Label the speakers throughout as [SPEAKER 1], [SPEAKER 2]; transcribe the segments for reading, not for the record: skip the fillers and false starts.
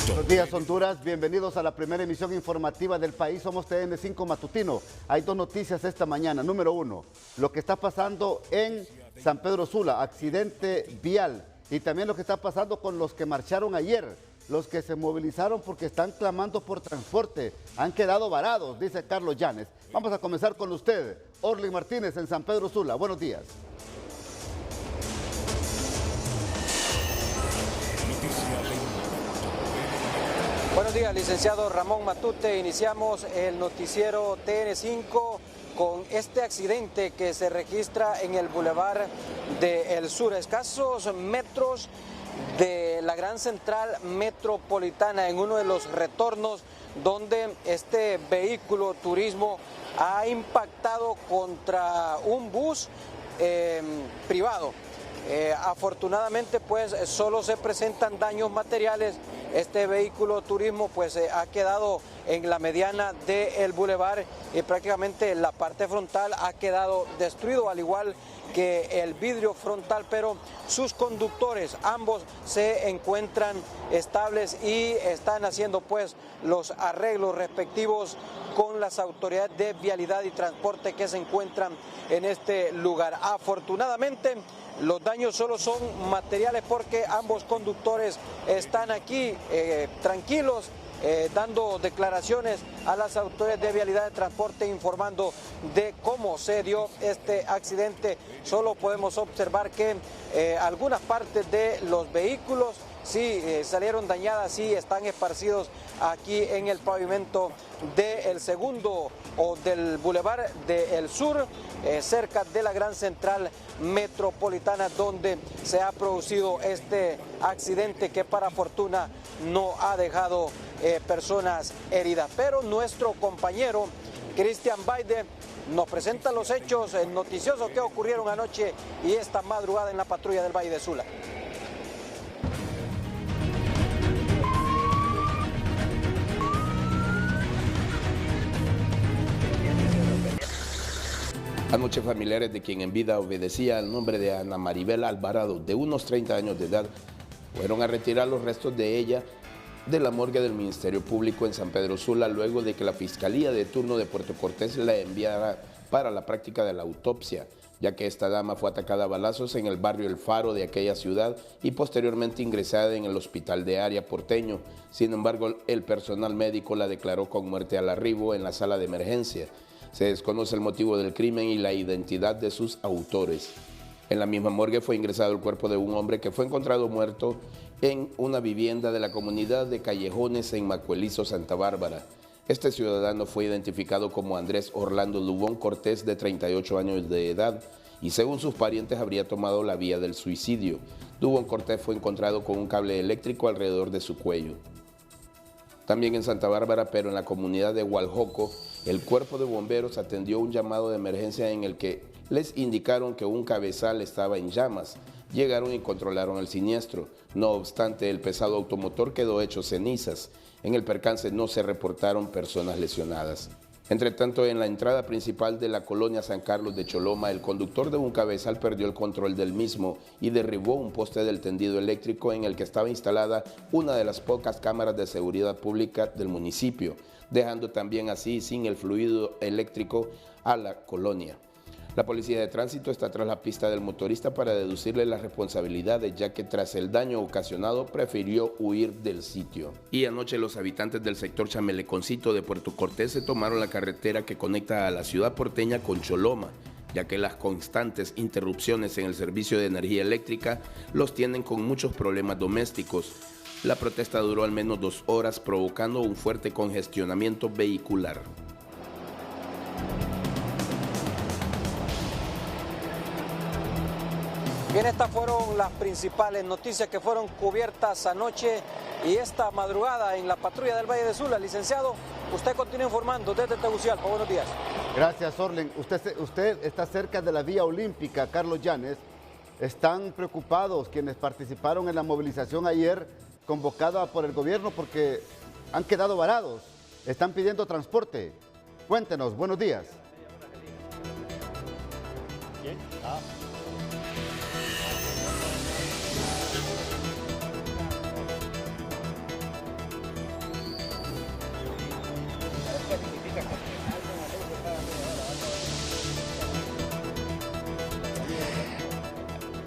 [SPEAKER 1] Buenos días, Honduras. Bienvenidos a la primera emisión informativa del país. Somos TN5 Matutino. Hay dos noticias esta mañana. Número uno, lo que está pasando en San Pedro Sula, accidente vial. Y también lo que está pasando con los que marcharon ayer, los que se movilizaron porque están clamando por transporte. Han quedado varados, dice Carlos Llanes. Vamos a comenzar con usted, Orly Martínez, en San Pedro Sula. Buenos días.
[SPEAKER 2] Buenos días, licenciado Ramón Matute. Iniciamos el noticiero TN5 con este accidente que se registra en el Boulevard del Sur, escasos metros de la gran central metropolitana, en uno de los retornos donde este vehículo turismo ha impactado contra un bus privado. Afortunadamente pues solo se presentan daños materiales. Este vehículo turismo pues ha quedado en la mediana del bulevar y prácticamente la parte frontal ha quedado destruido, al igual que el vidrio frontal, pero sus conductores ambos se encuentran estables y están haciendo pues los arreglos respectivos con las autoridades de vialidad y transporte que se encuentran en este lugar. Afortunadamente los daños solo son materiales porque ambos conductores están aquí tranquilos, dando declaraciones a las autoridades de vialidad de transporte, informando de cómo se dio este accidente. Solo podemos observar que algunas partes de los vehículos sí salieron dañadas, sí están esparcidos aquí en el pavimento del segundo o del Boulevard del Sur, cerca de la gran central metropolitana, donde se ha producido este accidente que para fortuna no ha dejado personas heridas. Pero nuestro compañero Cristian Baide nos presenta los hechos noticiosos que ocurrieron anoche y esta madrugada en la patrulla del Valle de Sula.
[SPEAKER 3] Anoche familiares de quien en vida obedecía al nombre de Ana Maribel Alvarado, de unos 30 años de edad, fueron a retirar los restos de ella de la morgue del Ministerio Público en San Pedro Sula, luego de que la Fiscalía de turno de Puerto Cortés la enviara para la práctica de la autopsia, ya que esta dama fue atacada a balazos en el barrio El Faro de aquella ciudad y posteriormente ingresada en el hospital de área porteño. Sin embargo, el personal médico la declaró con muerte al arribo en la sala de emergencia. Se desconoce el motivo del crimen y la identidad de sus autores. En la misma morgue fue ingresado el cuerpo de un hombre que fue encontrado muerto en una vivienda de la comunidad de Callejones en Macuelizo, Santa Bárbara. Este ciudadano fue identificado como Andrés Orlando Lubón Cortés, de 38 años de edad, y según sus parientes habría tomado la vía del suicidio. Lubón Cortés fue encontrado con un cable eléctrico alrededor de su cuello. También en Santa Bárbara, pero en la comunidad de Hualjoco, el cuerpo de bomberos atendió un llamado de emergencia en el que les indicaron que un cabezal estaba en llamas. Llegaron y controlaron el siniestro. No obstante, el pesado automotor quedó hecho cenizas. En el percance no se reportaron personas lesionadas. Entre tanto, en la entrada principal de la colonia San Carlos de Choloma, el conductor de un cabezal perdió el control del mismo y derribó un poste del tendido eléctrico en el que estaba instalada una de las pocas cámaras de seguridad pública del municipio, dejando también así sin el fluido eléctrico a la colonia. La policía de tránsito está tras la pista del motorista para deducirle las responsabilidades, ya que tras el daño ocasionado prefirió huir del sitio. Y anoche los habitantes del sector Chameleconcito de Puerto Cortés se tomaron la carretera que conecta a la ciudad porteña con Choloma, ya que las constantes interrupciones en el servicio de energía eléctrica los tienen con muchos problemas domésticos. La protesta duró al menos 2 horas, provocando un fuerte congestionamiento vehicular.
[SPEAKER 2] Bien, estas fueron las principales noticias que fueron cubiertas anoche y esta madrugada en la patrulla del Valle de Sula. Licenciado, usted continúa informando desde Tegucigalpa. Buenos días.
[SPEAKER 1] Gracias, Orlen. Usted está cerca de la vía olímpica, Carlos Llanes. Están preocupados quienes participaron en la movilización ayer convocada por el gobierno porque han quedado varados. Están pidiendo transporte. Cuéntenos, buenos días.
[SPEAKER 4] ¿Quién?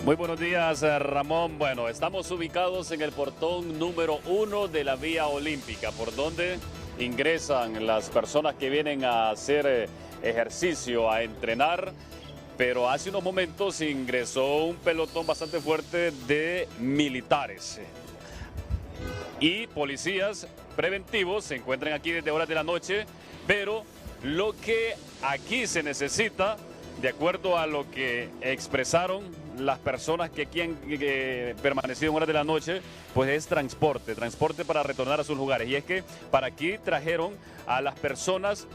[SPEAKER 4] Muy buenos días, Ramón. Bueno, estamos ubicados en el portón número 1 de la Vía Olímpica, por donde ingresan las personas que vienen a hacer ejercicio, a entrenar, pero hace unos momentos ingresó un pelotón bastante fuerte de militares y policías preventivos. Se encuentran aquí desde horas de la noche, pero lo que aquí se necesita, de acuerdo a lo que expresaron las personas que aquí han permanecido en horas de la noche, pues es transporte para retornar a sus lugares. Y es que para aquí trajeron a las personas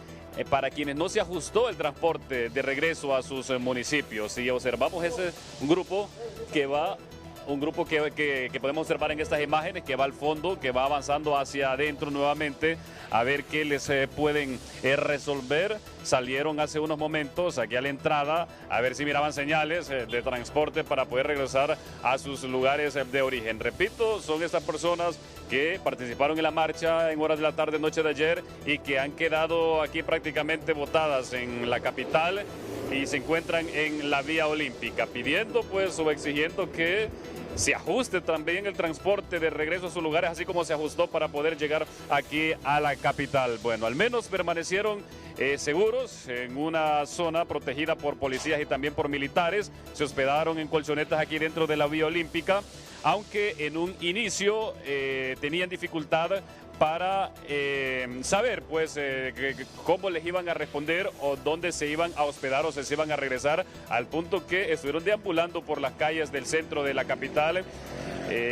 [SPEAKER 4] para quienes no se ajustó el transporte de regreso a sus municipios. Y observamos ese grupo que va, un grupo que podemos observar en estas imágenes, que va al fondo, que va avanzando hacia adentro nuevamente a ver qué les pueden resolver. Salieron hace unos momentos aquí a la entrada a ver si miraban señales de transporte para poder regresar a sus lugares de origen. Repito, son estas personas que participaron en la marcha en horas de la tarde, noche de ayer, y que han quedado aquí prácticamente botadas en la capital y se encuentran en la Vía Olímpica pidiendo pues o exigiendo que se ajuste también el transporte de regreso a sus lugares, así como se ajustó para poder llegar aquí a la capital. Bueno, al menos permanecieron seguros en una zona protegida por policías y también por militares. Se hospedaron en colchonetas aquí dentro de la Vía Olímpica, aunque en un inicio tenían dificultad para saber pues cómo les iban a responder o dónde se iban a hospedar o se iban a regresar, al punto que estuvieron deambulando por las calles del centro de la capital.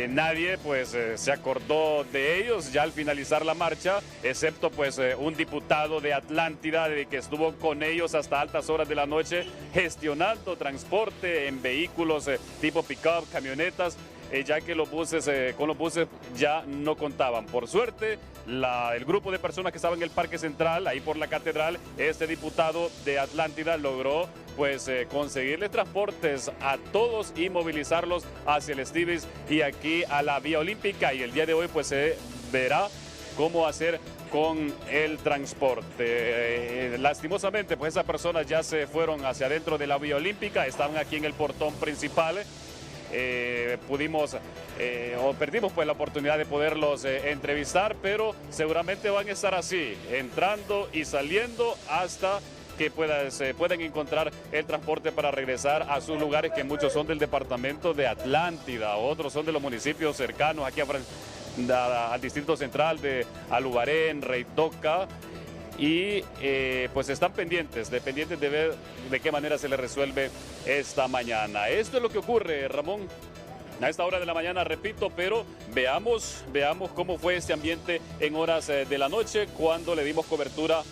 [SPEAKER 4] Nadie pues se acordó de ellos ya al finalizar la marcha, excepto pues un diputado de Atlántida que estuvo con ellos hasta altas horas de la noche gestionando transporte en vehículos tipo pick-up, camionetas, ya que los buses, con los buses ya no contaban. Por suerte, el grupo de personas que estaban en el Parque Central, ahí por la Catedral, este diputado de Atlántida logró pues conseguirles transportes a todos y movilizarlos hacia el Estivis y aquí a la Vía Olímpica, y el día de hoy pues se verá cómo hacer con el transporte. Lastimosamente pues esas personas ya se fueron hacia adentro de la Vía Olímpica, estaban aquí en el portón principal. Perdimos pues la oportunidad de poderlos entrevistar, pero seguramente van a estar así, entrando y saliendo hasta que puedan encontrar el transporte para regresar a sus lugares, que muchos son del departamento de Atlántida, otros son de los municipios cercanos aquí al distrito central de Alubarén, Reitoca, y pues están pendientes de ver de qué manera se les resuelve esta mañana. Esto es lo que ocurre, Ramón, a esta hora de la mañana, repito, pero veamos cómo fue este ambiente en horas de la noche cuando le dimos cobertura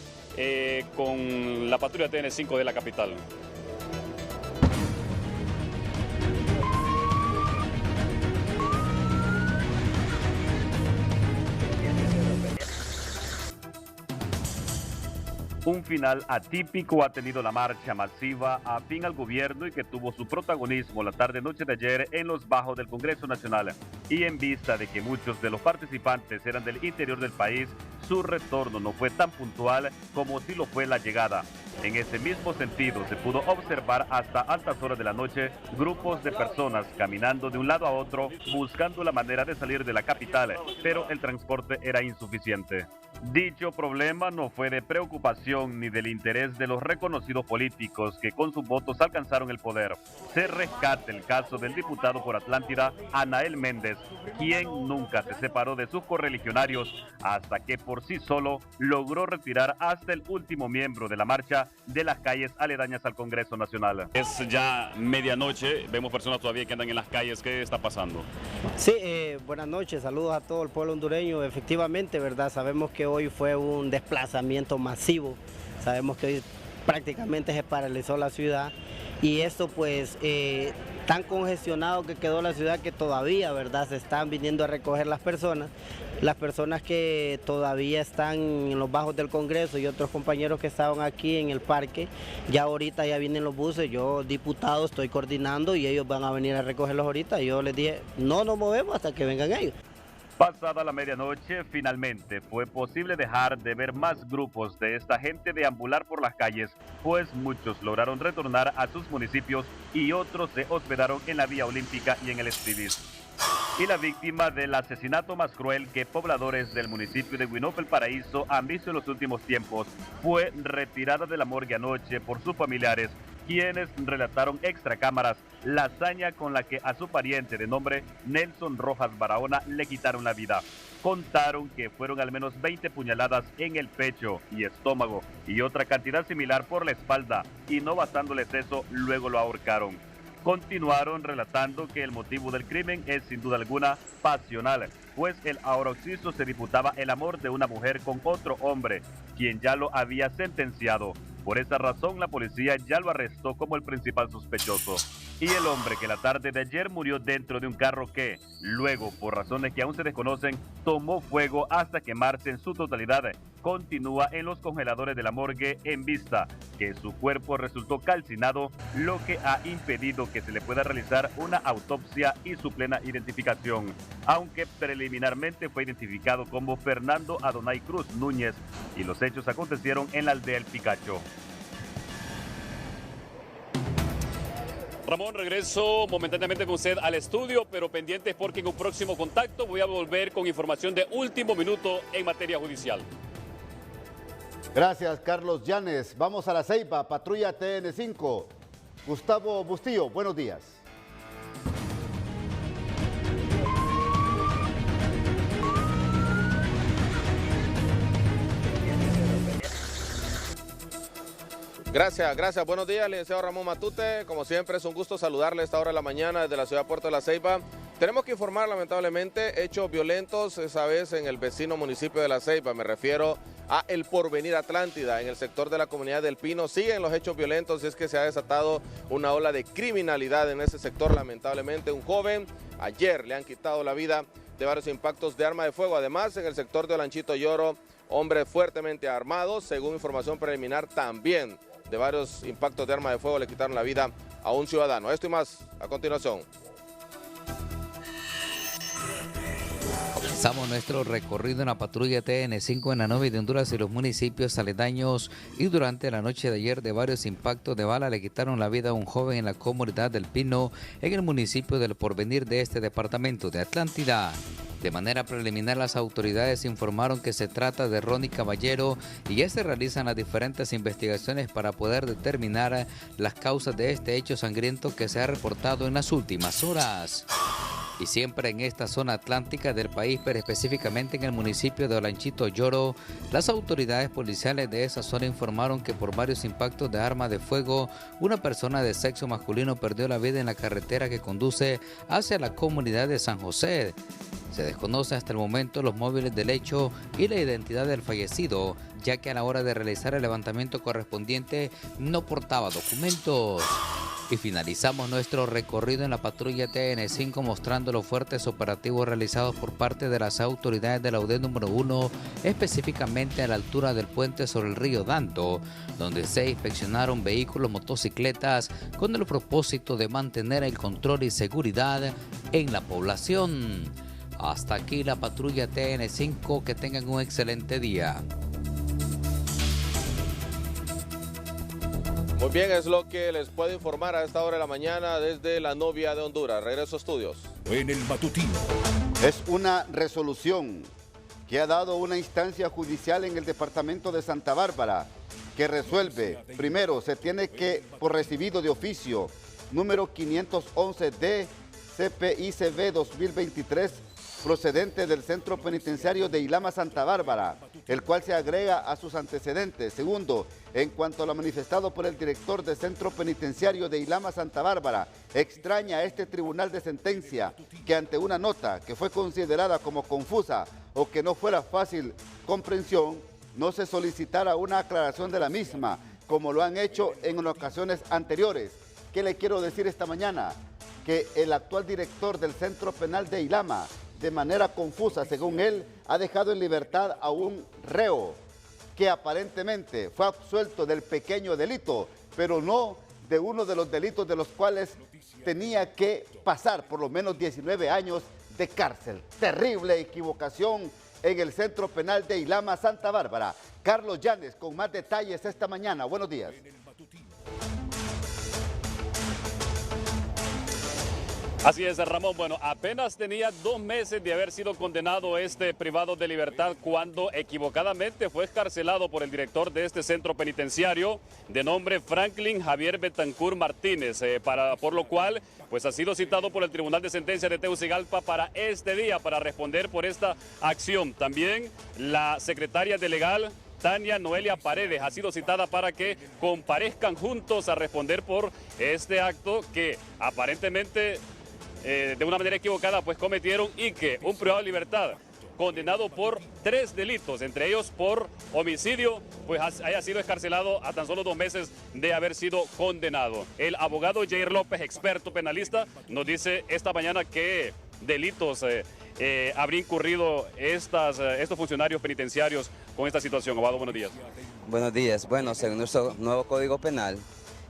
[SPEAKER 4] con la patrulla TN5 de la capital. Un final atípico ha tenido la marcha masiva afín al gobierno y que tuvo su protagonismo la tarde-noche de ayer en los bajos del Congreso Nacional. Y en vista de que muchos de los participantes eran del interior del país, su retorno no fue tan puntual como si lo fue la llegada. En ese mismo sentido, se pudo observar hasta altas horas de la noche grupos de personas caminando de un lado a otro buscando la manera de salir de la capital, pero el transporte era insuficiente. Dicho problema no fue de preocupación ni del interés de los reconocidos políticos que con sus votos alcanzaron el poder. Se rescata el caso del diputado por Atlántida, Anael Méndez, quien nunca se separó de sus correligionarios hasta que por sí solo logró retirar hasta el último miembro de la marcha de las calles aledañas al Congreso Nacional. Es ya medianoche, vemos personas todavía que andan en las calles. ¿Qué está pasando?
[SPEAKER 5] Sí, buenas noches, saludos a todo el pueblo hondureño. Efectivamente, ¿verdad? Sabemos que hoy fue un desplazamiento masivo, sabemos que hoy prácticamente se paralizó la ciudad y esto pues tan congestionado que quedó la ciudad que todavía, ¿verdad? Se están viniendo a recoger las personas que todavía están en los bajos del Congreso y otros compañeros que estaban aquí en el parque. Ya ahorita ya vienen los buses, yo diputado estoy coordinando y ellos van a venir a recogerlos ahorita. Yo les dije, no nos movemos hasta que vengan ellos.
[SPEAKER 4] Pasada la medianoche, finalmente fue posible dejar de ver más grupos de esta gente deambular por las calles, pues muchos lograron retornar a sus municipios y otros se hospedaron en la Vía Olímpica y en el Esprivis. Y la víctima del asesinato más cruel que pobladores del municipio de Huinope El Paraíso han visto en los últimos tiempos fue retirada de la morgue anoche por sus familiares, quienes relataron extra cámaras la hazaña con la que a su pariente de nombre Nelson Rojas Barahona le quitaron la vida. Contaron que fueron al menos 20 puñaladas en el pecho y estómago y otra cantidad similar por la espalda, y no bastándoles eso, luego lo ahorcaron. Continuaron relatando que el motivo del crimen es sin duda alguna pasional, pues el ahora occiso se disputaba el amor de una mujer con otro hombre, quien ya lo había sentenciado. Por esa razón, la policía ya lo arrestó como el principal sospechoso. Y el hombre que la tarde de ayer murió dentro de un carro que, luego, por razones que aún se desconocen, tomó fuego hasta quemarse en su totalidad, continúa en los congeladores de la morgue en vista que su cuerpo resultó calcinado, lo que ha impedido que se le pueda realizar una autopsia y su plena identificación, aunque preliminarmente fue identificado como Fernando Adonai Cruz Núñez, y los hechos acontecieron en la aldea El Picacho. Ramón, regreso momentáneamente con usted al estudio, pero pendientes porque en un próximo contacto voy a volver con información de último minuto en materia judicial.
[SPEAKER 1] Gracias, Carlos Llanes. Vamos a La Ceiba, patrulla TN5. Gustavo Bustillo, buenos días.
[SPEAKER 6] Gracias. Buenos días, licenciado Ramón Matute. Como siempre, es un gusto saludarle a esta hora de la mañana desde la ciudad Puerto de La Ceiba. Tenemos que informar, lamentablemente, hechos violentos, esa vez en el vecino municipio de La Ceiba. Me refiero a El Porvenir Atlántida, en el sector de la comunidad del Pino. Siguen los hechos violentos y es que se ha desatado una ola de criminalidad en ese sector. Lamentablemente, un joven ayer le han quitado la vida de varios impactos de arma de fuego. Además, en el sector de Olanchito Lloro, hombres fuertemente armados, según información preliminar, también de varios impactos de arma de fuego le quitaron la vida a un ciudadano. Esto y más a continuación.
[SPEAKER 7] Comenzamos nuestro recorrido en la patrulla TN5 en la Novia de Honduras y los municipios aledaños, y durante la noche de ayer de varios impactos de bala le quitaron la vida a un joven en la comunidad del Pino, en el municipio del Porvenir de este departamento de Atlántida. De manera preliminar, las autoridades informaron que se trata de Ronnie Caballero y ya se realizan las diferentes investigaciones para poder determinar las causas de este hecho sangriento que se ha reportado en las últimas horas. Y siempre en esta zona atlántica del país, pero específicamente en el municipio de Olanchito Lloro, las autoridades policiales de esa zona informaron que por varios impactos de arma de fuego, una persona de sexo masculino perdió la vida en la carretera que conduce hacia la comunidad de San José. Se desconoce hasta el momento los móviles del hecho y la identidad del fallecido, ya que a la hora de realizar el levantamiento correspondiente no portaba documentos. Y finalizamos nuestro recorrido en la patrulla TN5 mostrando los fuertes operativos realizados por parte de las autoridades de la UDE número 1, específicamente a la altura del puente sobre el río Danto, donde se inspeccionaron vehículos, motocicletas, con el propósito de mantener el control y seguridad en la población. Hasta aquí la patrulla TN5, que tengan un excelente día.
[SPEAKER 6] Muy bien, es lo que les puedo informar a esta hora de la mañana desde la Novia de Honduras. Regreso a estudios.
[SPEAKER 8] En el matutino.
[SPEAKER 1] Es una resolución que ha dado una instancia judicial en el departamento de Santa Bárbara que resuelve, primero, se tiene que, por recibido de oficio, número 511D CPICB 2023, procedente del Centro Penitenciario de Ilama Santa Bárbara, el cual se agrega a sus antecedentes. Segundo, en cuanto a lo manifestado por el director del Centro Penitenciario de Ilama Santa Bárbara, extraña a este tribunal de sentencia que ante una nota que fue considerada como confusa o que no fuera fácil comprensión, no se solicitara una aclaración de la misma, como lo han hecho en ocasiones anteriores. ¿Qué le quiero decir esta mañana? Que el actual director del Centro Penal de Ilama, de manera confusa, según él, ha dejado en libertad a un reo que aparentemente fue absuelto del pequeño delito, pero no de uno de los delitos de los cuales tenía que pasar por lo menos 19 años de cárcel. Terrible equivocación en el Centro Penal de Ilama, Santa Bárbara. Carlos Llanes con más detalles esta mañana. Buenos días.
[SPEAKER 4] Así es, Ramón. Bueno, apenas tenía 2 meses de haber sido condenado este privado de libertad cuando equivocadamente fue excarcelado por el director de este centro penitenciario de nombre Franklin Javier Betancur Martínez, por lo cual pues ha sido citado por el Tribunal de Sentencia de Tegucigalpa para este día para responder por esta acción. También la secretaria de Legal, Tania Noelia Paredes, ha sido citada para que comparezcan juntos a responder por este acto que aparentemente de una manera equivocada pues cometieron, y que un privado de libertad condenado por 3 delitos, entre ellos por homicidio, pues haya sido excarcelado a tan solo 2 meses de haber sido condenado. El abogado Jair López, experto penalista, nos dice esta mañana qué delitos habría incurrido estos funcionarios penitenciarios con esta situación. Abogado, buenos días.
[SPEAKER 8] Buenos días. Bueno, según nuestro nuevo Código Penal,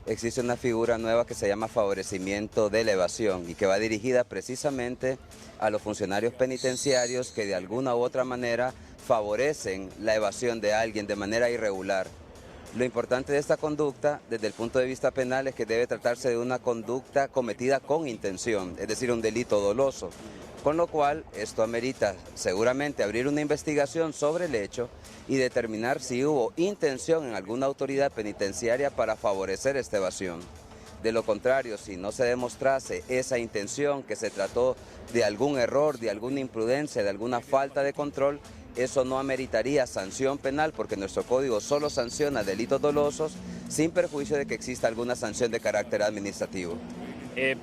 [SPEAKER 8] existe una figura nueva que se llama favorecimiento de la evasión y que va dirigida precisamente a los funcionarios penitenciarios que de alguna u otra manera favorecen la evasión de alguien de manera irregular. Lo importante de esta conducta, desde el punto de vista penal, es que debe tratarse de una conducta cometida con intención, es decir, un delito doloso. Con lo cual, esto amerita seguramente abrir una investigación sobre el hecho y determinar si hubo intención en alguna autoridad penitenciaria para favorecer esta evasión. De lo contrario, si no se demostrase esa intención, que se trató de algún error, de alguna imprudencia, de alguna falta de control, eso no ameritaría sanción penal, porque nuestro código solo sanciona delitos dolosos sin perjuicio de que exista alguna sanción de carácter administrativo.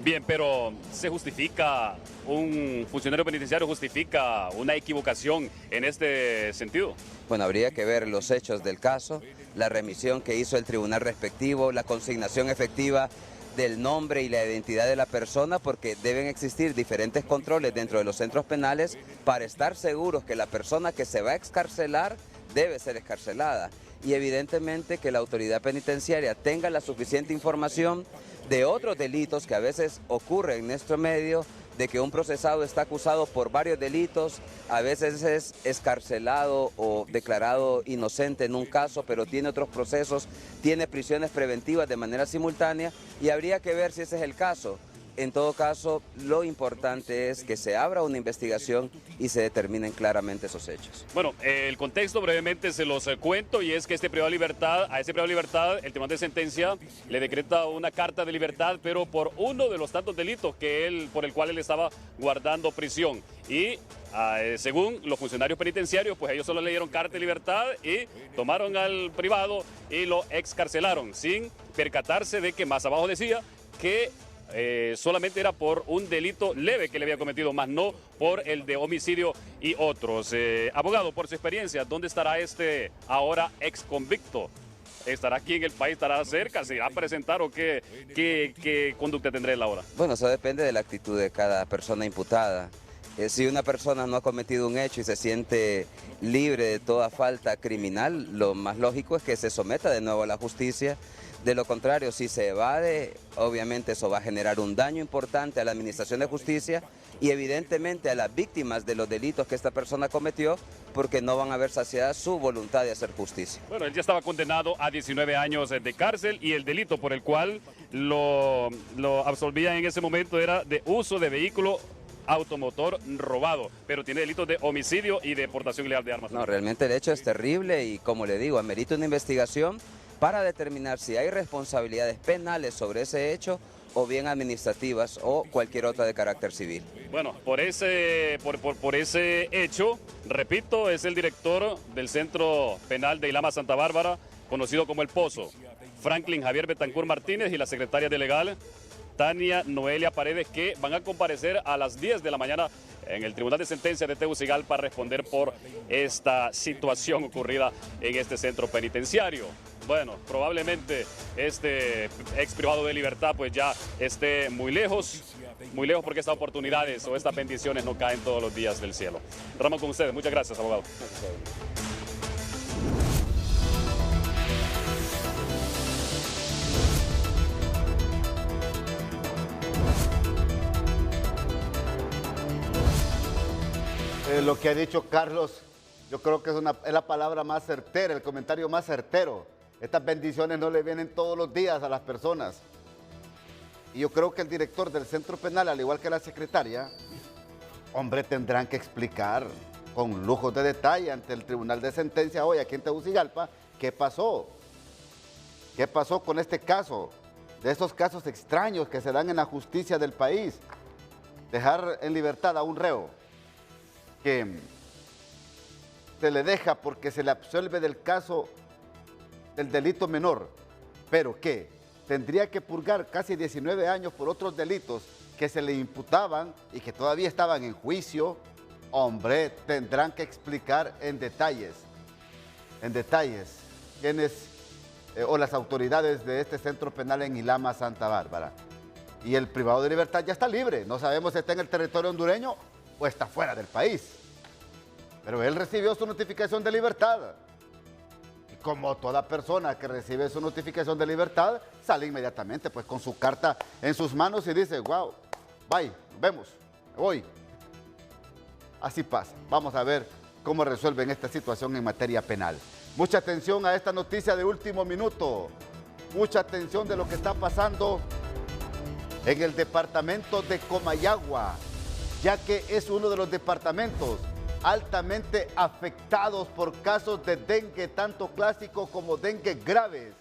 [SPEAKER 4] Bien, pero ¿se justifica, un funcionario penitenciario justifica una equivocación en este sentido?
[SPEAKER 8] Bueno, habría que ver los hechos del caso, la remisión que hizo el tribunal respectivo, la consignación efectiva del nombre y la identidad de la persona, porque deben existir diferentes controles dentro de los centros penales para estar seguros que la persona que se va a excarcelar debe ser excarcelada. Y evidentemente que la autoridad penitenciaria tenga la suficiente información de otros delitos que a veces ocurren en nuestro medio, de que un procesado está acusado por varios delitos, a veces es excarcelado o declarado inocente en un caso, pero tiene otros procesos, tiene prisiones preventivas de manera simultánea, y habría que ver si ese es el caso. En todo caso, lo importante es que se abra una investigación y se determinen claramente esos hechos.
[SPEAKER 4] Bueno, el contexto brevemente se los cuento, y es que a este privado de libertad, el Tribunal de Sentencia le decreta una carta de libertad, pero por uno de los tantos delitos por el cual él estaba guardando prisión. Y según los funcionarios penitenciarios, pues ellos solo le dieron carta de libertad y tomaron al privado y lo excarcelaron, sin percatarse de que más abajo decía que solamente era por un delito leve que le había cometido, más no por el de homicidio y otros. Abogado, por su experiencia, ¿dónde estará este ahora ex convicto? ¿Estará aquí en el país? ¿Estará cerca? ¿Se irá a presentar o qué conducta tendrá él ahora?
[SPEAKER 8] Bueno, eso depende de la actitud de cada persona imputada. Si una persona no ha cometido un hecho y se siente libre de toda falta criminal, lo más lógico es que se someta de nuevo a la justicia. De lo contrario, si se evade, obviamente eso va a generar un daño importante a la administración de justicia y evidentemente a las víctimas de los delitos que esta persona cometió, porque no van a ver saciada su voluntad de hacer justicia.
[SPEAKER 4] Bueno, él ya estaba condenado a 19 años de cárcel, y el delito por el cual lo absolvía en ese momento era de uso de vehículo automotor robado, pero tiene delitos de homicidio y de portación ilegal de armas.
[SPEAKER 8] No, realmente el hecho es terrible y, como le digo, amerita una investigación para determinar si hay responsabilidades penales sobre ese hecho o bien administrativas o cualquier otra de carácter civil.
[SPEAKER 4] Bueno, por ese hecho, repito, es el director del Centro Penal de Ilama, Santa Bárbara, conocido como El Pozo, Franklin Javier Betancur Martínez, y la secretaria de Legal, Tania Noelia Paredes, que van a comparecer a las 10 de la mañana en el Tribunal de Sentencia de Tegucigalpa para responder por esta situación ocurrida en este centro penitenciario. Bueno, probablemente este ex privado de libertad pues ya esté muy lejos porque estas oportunidades o estas bendiciones no caen todos los días del cielo. Ramón, con ustedes. Muchas gracias, abogado.
[SPEAKER 1] lo que ha dicho Carlos, yo creo que es la palabra más certera, el comentario más certero. Estas bendiciones no le vienen todos los días a las personas. Y yo creo que el director del centro penal, al igual que la secretaria, hombre, tendrán que explicar con lujos de detalle ante el Tribunal de Sentencia hoy aquí en Tegucigalpa qué pasó. ¿Qué pasó con este caso? De esos casos extraños que se dan en la justicia del país. Dejar en libertad a un reo que se le deja porque se le absuelve del caso del delito menor, pero que tendría que purgar casi 19 años por otros delitos que se le imputaban y que todavía estaban en juicio. Hombre, tendrán que explicar en detalles, quiénes o las autoridades de este centro penal en Ilama, Santa Bárbara. Y el privado de libertad ya está libre, no sabemos si está en el territorio hondureño o está fuera del país. Pero él recibió su notificación de libertad. Y como toda persona que recibe su notificación de libertad, sale inmediatamente pues con su carta en sus manos y dice, wow, bye, nos vemos, me voy. Así pasa. Vamos a ver cómo resuelven esta situación en materia penal. Mucha atención a esta noticia de último minuto. Mucha atención de lo que está pasando en el departamento de Comayagua, ya que es uno de los departamentos altamente afectados por casos de dengue, tanto clásico como dengue graves.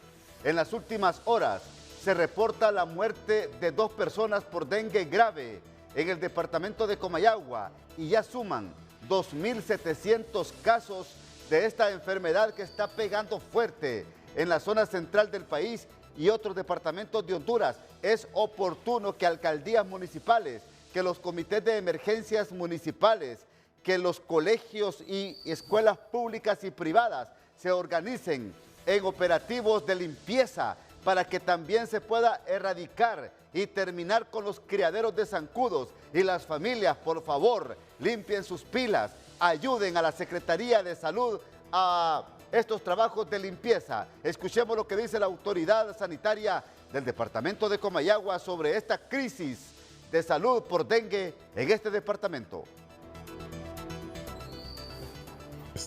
[SPEAKER 1] En las últimas horas se reporta la muerte de 2 personas por dengue grave en el departamento de Comayagua y ya suman 2.700 casos de esta enfermedad que está pegando fuerte en la zona central del país y otros departamentos de Honduras. Es oportuno que alcaldías municipales, que los comités de emergencias municipales, que los colegios y escuelas públicas y privadas se organicen en operativos de limpieza para que también se pueda erradicar y terminar con los criaderos de zancudos. Y las familias, por favor, limpien sus pilas, ayuden a la Secretaría de Salud a estos trabajos de limpieza. Escuchemos lo que dice la autoridad sanitaria del departamento de Comayagua sobre esta crisis de salud por dengue en este departamento.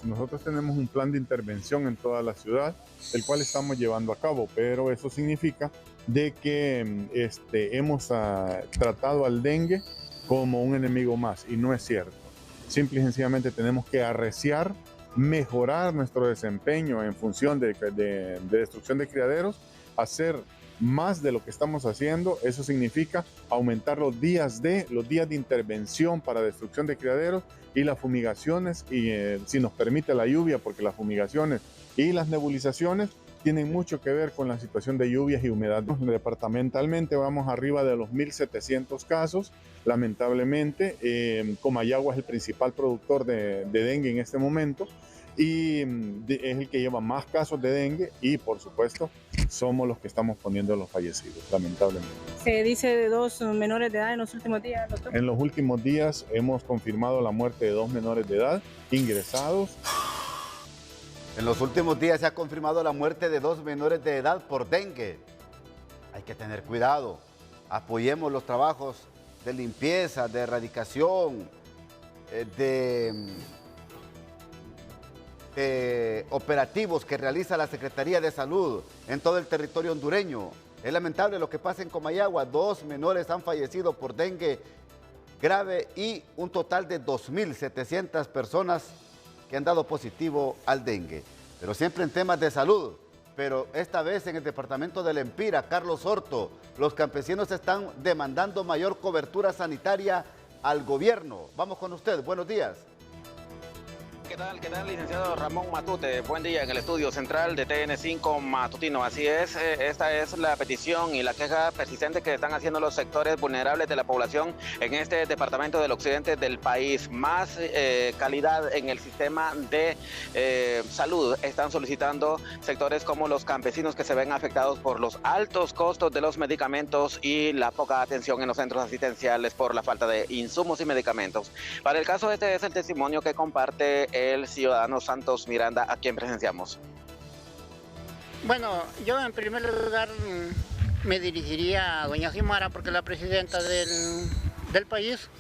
[SPEAKER 9] Nosotros tenemos un plan de intervención en toda la ciudad, el cual estamos llevando a cabo, pero eso significa de que hemos tratado al dengue como un enemigo más, y no es cierto. Simple y sencillamente tenemos que arreciar, mejorar nuestro desempeño en función de destrucción de criaderos, hacer más de lo que estamos haciendo. Eso significa aumentar los días de intervención para destrucción de criaderos y las fumigaciones, y si nos permite la lluvia, porque las fumigaciones y las nebulizaciones tienen mucho que ver con la situación de lluvias y humedad. Departamentalmente vamos arriba de los 1.700 casos. Lamentablemente, Comayagua es el principal productor de dengue en este momento y es el que lleva más casos de dengue y, por supuesto, somos los que estamos poniendo los fallecidos, lamentablemente.
[SPEAKER 10] Se dice de 2 menores de edad en los últimos días, doctor.
[SPEAKER 9] En los últimos días hemos confirmado la muerte de 2 menores de edad ingresados.
[SPEAKER 1] En los últimos días se ha confirmado la muerte de 2 menores de edad por dengue. Hay que tener cuidado. Apoyemos los trabajos de limpieza, de erradicación, de operativos que realiza la Secretaría de Salud en todo el territorio hondureño. Es lamentable lo que pasa en Comayagua. 2 menores han fallecido por dengue grave y un total de 2.700 personas que han dado positivo al dengue. Pero siempre en temas de salud. Pero esta vez en el departamento del Empira, Carlos Horto, los campesinos están demandando mayor cobertura sanitaria al gobierno. Vamos con usted, buenos días.
[SPEAKER 11] ¿Qué tal, licenciado Ramón Matute? Buen día en el estudio central de TN5 Matutino. Así es, esta es la petición y la queja persistente que están haciendo los sectores vulnerables de la población en este departamento del occidente del país. Más calidad en el sistema de salud están solicitando sectores como los campesinos, que se ven afectados por los altos costos de los medicamentos y la poca atención en los centros asistenciales por la falta de insumos y medicamentos. Para el caso, este es el testimonio que comparte el ciudadano Santos Miranda, a quien presenciamos.
[SPEAKER 12] Bueno, yo en primer lugar me dirigiría a doña Xiomara, porque es la presidenta del país.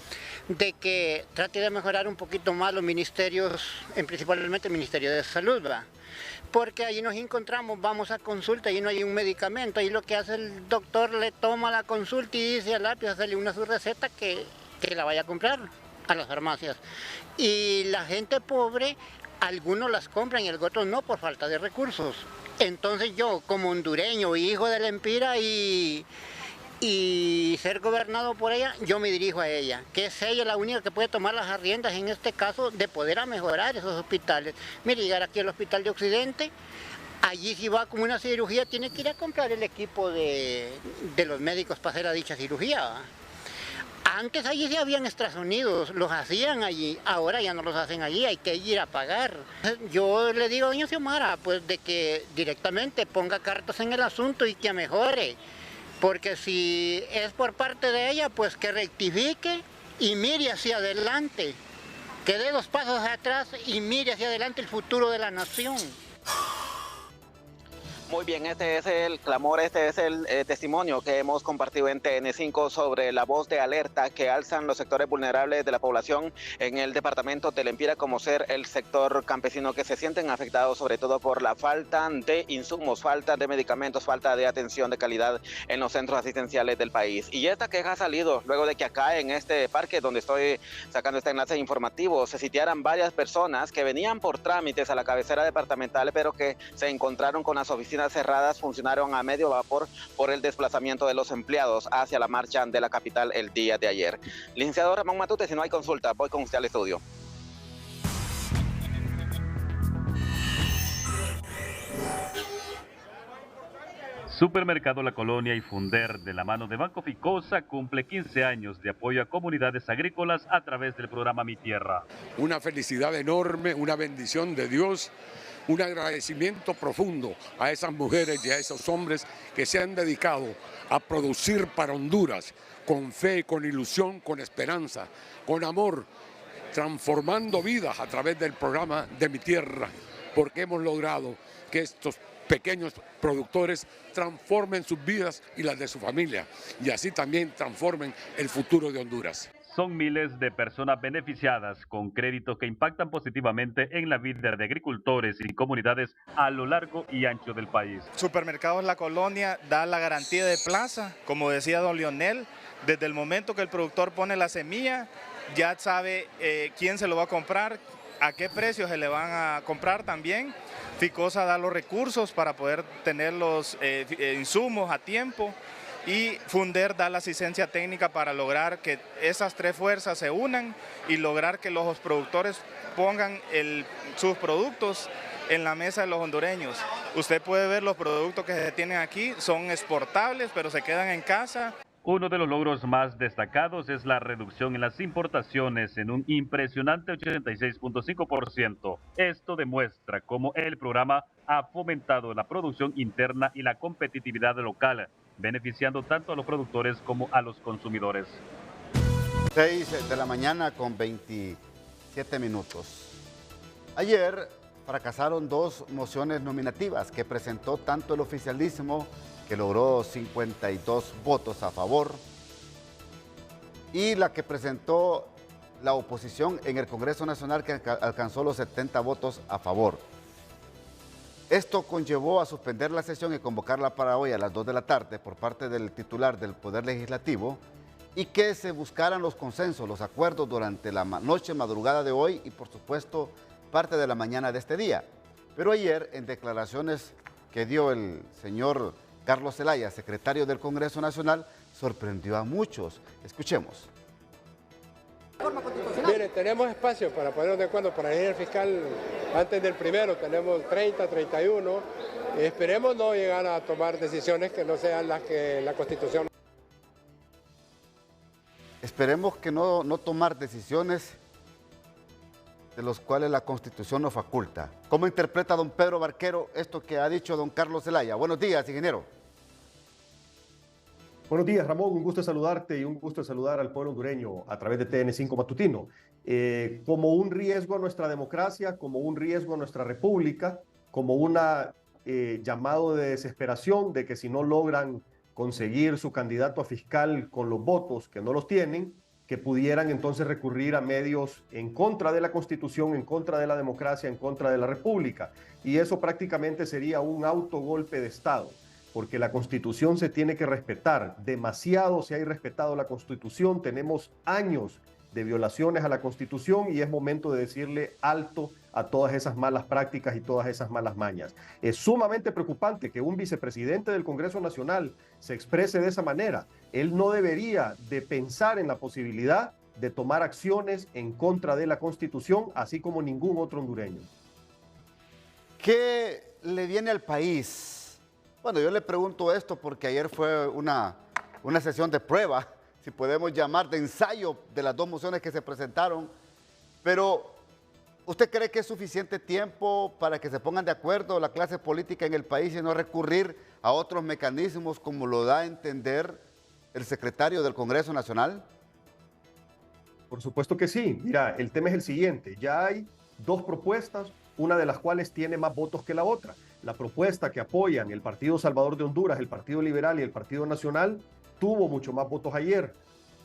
[SPEAKER 12] de que trate de mejorar un poquito más los ministerios, principalmente el Ministerio de Salud, ¿va? Porque ahí nos encontramos, vamos a consulta y no hay un medicamento, ahí lo que hace el doctor le toma la consulta y dice al lápiz, hacerle una su receta que la vaya a comprar a las farmacias. Y la gente pobre, algunos las compran y otros no por falta de recursos. Entonces yo, como hondureño, hijo de la Empira y ser gobernado por ella, yo me dirijo a ella, que es ella la única que puede tomar las riendas en este caso de poder a mejorar esos hospitales. Mire, llegar aquí al Hospital de Occidente, allí si va como una cirugía tiene que ir a comprar el equipo de los médicos para hacer a dicha cirugía, ¿va? Antes allí sí habían extrasonidos, los hacían allí, ahora ya no los hacen allí, hay que ir a pagar. Yo le digo a doña Xiomara, pues de que directamente ponga cartas en el asunto y que mejore. Porque si es por parte de ella, pues que rectifique y mire hacia adelante, que dé 2 pasos atrás y mire hacia adelante el futuro de la nación.
[SPEAKER 11] Muy bien, este es el clamor, este es el testimonio que hemos compartido en TN5 sobre la voz de alerta que alzan los sectores vulnerables de la población en el departamento de Lempira, como ser el sector campesino, que se sienten afectados sobre todo por la falta de insumos, falta de medicamentos, falta de atención de calidad en los centros asistenciales del país. Y esta queja ha salido luego de que acá en este parque donde estoy sacando este enlace informativo se sitiaran varias personas que venían por trámites a la cabecera departamental, pero que se encontraron con las oficinas cerradas, funcionaron a medio vapor por el desplazamiento de los empleados hacia la marcha de la capital el día de ayer. Licenciado Ramón Matute, si no hay consulta, voy con usted al estudio.
[SPEAKER 4] Supermercado La Colonia y Funder, de la mano de Banco Ficosa, cumple 15 años de apoyo a comunidades agrícolas a través del programa Mi Tierra.
[SPEAKER 13] Una felicidad enorme, una bendición de Dios, un agradecimiento profundo a esas mujeres y a esos hombres que se han dedicado a producir para Honduras con fe, con ilusión, con esperanza, con amor, transformando vidas a través del programa de Mi Tierra, porque hemos logrado que estos pequeños productores transformen sus vidas y las de su familia, y así también transformen el futuro de Honduras.
[SPEAKER 4] Son miles de personas beneficiadas con créditos que impactan positivamente en la vida de agricultores y comunidades a lo largo y ancho del país.
[SPEAKER 14] Supermercados La Colonia da la garantía de plaza, como decía don Leonel, desde el momento que el productor pone la semilla, ya sabe quién se lo va a comprar, a qué precio se le van a comprar también. Ficosa da los recursos para poder tener los insumos a tiempo. Y Funder da la asistencia técnica para lograr que esas 3 fuerzas se unan y lograr que los productores pongan sus productos en la mesa de los hondureños. Usted puede ver los productos que se tienen aquí, son exportables, pero se quedan en casa.
[SPEAKER 4] Uno de los logros más destacados es la reducción en las importaciones en un impresionante 86.5%. Esto demuestra cómo el programa ha fomentado la producción interna y la competitividad local, beneficiando tanto a los productores como a los consumidores.
[SPEAKER 1] 6 de la mañana con 27 minutos. Ayer fracasaron 2 mociones nominativas que presentó tanto el oficialismo, que logró 52 votos a favor, y la que presentó la oposición en el Congreso Nacional, que alcanzó los 70 votos a favor. Esto conllevó a suspender la sesión y convocarla para hoy a las 2 de la tarde por parte del titular del Poder Legislativo, y que se buscaran los consensos, los acuerdos durante la noche, madrugada de hoy y por supuesto parte de la mañana de este día. Pero ayer, en declaraciones que dio el señor Carlos Zelaya, secretario del Congreso Nacional, sorprendió a muchos. Escuchemos.
[SPEAKER 15] Mire, tenemos espacio para ponernos de acuerdo para ir al fiscal antes del primero, tenemos 30, 31. Esperemos no llegar a tomar decisiones que no sean las que la Constitución.
[SPEAKER 1] Esperemos que no tomar decisiones de los cuales la Constitución nos faculta. ¿Cómo interpreta don Pedro Barquero esto que ha dicho don Carlos Zelaya? Buenos días, ingeniero.
[SPEAKER 16] Buenos días, Ramón. Un gusto saludarte y un gusto saludar al pueblo hondureño a través de TN5 Matutino. Como un riesgo a nuestra democracia, como un riesgo a nuestra república, como un llamado de desesperación de que si no logran conseguir su candidato a fiscal con los votos que no los tienen, que pudieran entonces recurrir a medios en contra de la Constitución, en contra de la democracia, en contra de la República. Y eso prácticamente sería un autogolpe de Estado, porque la Constitución se tiene que respetar. Demasiado se ha irrespetado la Constitución, tenemos años de violaciones a la Constitución y es momento de decirle alto a todas esas malas prácticas y todas esas malas mañas. Es sumamente preocupante que un vicepresidente del Congreso Nacional se exprese de esa manera. Él no debería de pensar en la posibilidad de tomar acciones en contra de la Constitución, así como ningún otro hondureño.
[SPEAKER 1] ¿Qué le viene al país? Bueno, yo le pregunto esto porque ayer fue una sesión de prueba, si podemos llamar de ensayo, de las dos mociones que se presentaron, pero ¿usted cree que es suficiente tiempo para que se pongan de acuerdo la clase política en el país y no recurrir a otros mecanismos como lo da a entender el secretario del Congreso Nacional?
[SPEAKER 16] Por supuesto que sí. Mira, el tema es el siguiente. Ya hay dos propuestas, una de las cuales tiene más votos que la otra. La propuesta que apoyan el Partido Salvador de Honduras, el Partido Liberal y el Partido Nacional tuvo mucho más votos ayer.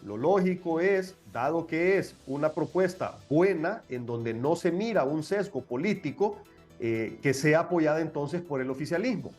[SPEAKER 16] Lo lógico es, dado que es una propuesta buena, en donde no se mira un sesgo político, que sea apoyada entonces por el oficialismo.